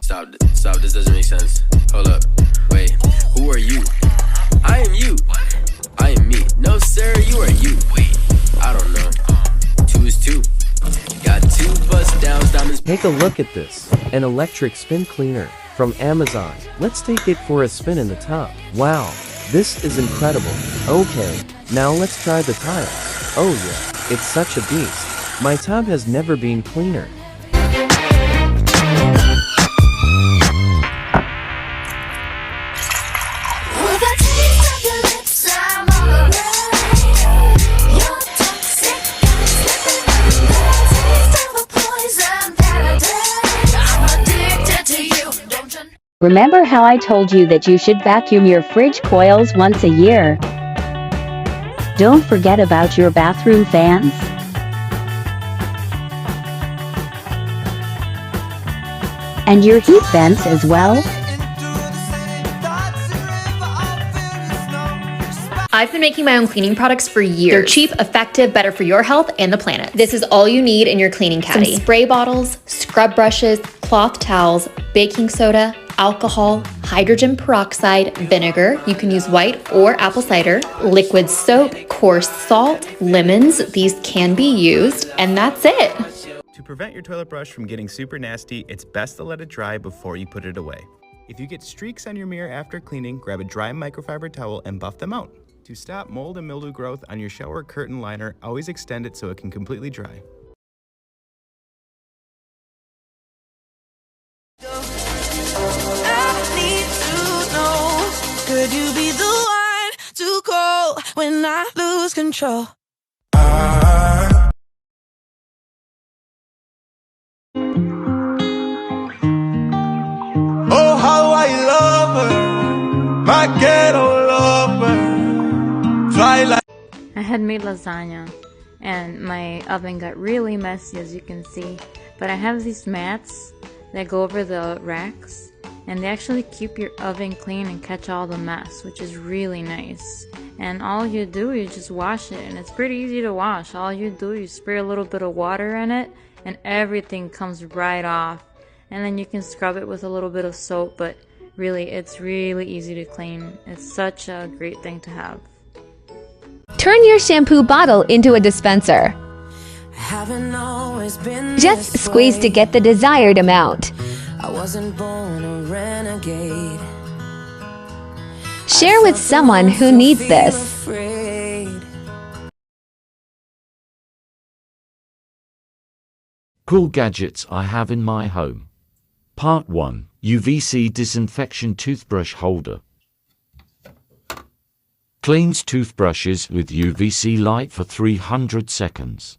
Stop, this doesn't make sense. Hold up, wait, who are you? I am you. I am me. No sir, you are you. Wait, I don't know. 2 is 2. Got 2 bust downs, diamonds. Take a look at this, an electric spin cleaner from Amazon. Let's take it for a spin in the tub. Wow, this is incredible. Okay, now let's try the tiles. Oh yeah, it's such a beast. My tub has never been cleaner. Remember how I told you that you should vacuum your fridge coils once a year? Don't forget about your bathroom fans. And your heat vents as well. I've been making my own cleaning products for years. They're cheap, effective, better for your health and the planet. This is all you need in your cleaning caddy. Some spray bottles, scrub brushes, cloth towels, baking soda, alcohol, hydrogen peroxide, vinegar. You can use white or apple cider, liquid soap, coarse salt, lemons. These can be used, and that's it. To prevent your toilet brush from getting super nasty, it's best to let it dry before you put it away. If you get streaks on your mirror after cleaning, grab a dry microfiber towel and buff them out. To stop mold and mildew growth on your shower curtain liner, always extend it so it can completely dry. I need to know, could you be the one to call when I lose control? Oh, how I love her, my ghetto lover. Twilight. I had made lasagna and my oven got really messy, as you can see, but I have these mats that go over the racks and they actually keep your oven clean and catch all the mess, which is really nice. And all you do is just wash it, and it's pretty easy to wash. All you do is spray a little bit of water in it and everything comes right off, and then you can scrub it with a little bit of soap, but really it's really easy to clean. It's such a great thing to have. Turn your shampoo bottle into a dispenser. Just squeeze to get the desired amount. I wasn't born a renegade. Share with someone who needs this. Cool gadgets I have in my home. Part 1. UVC Disinfection Toothbrush Holder. Cleans toothbrushes with UVC light for 300 seconds.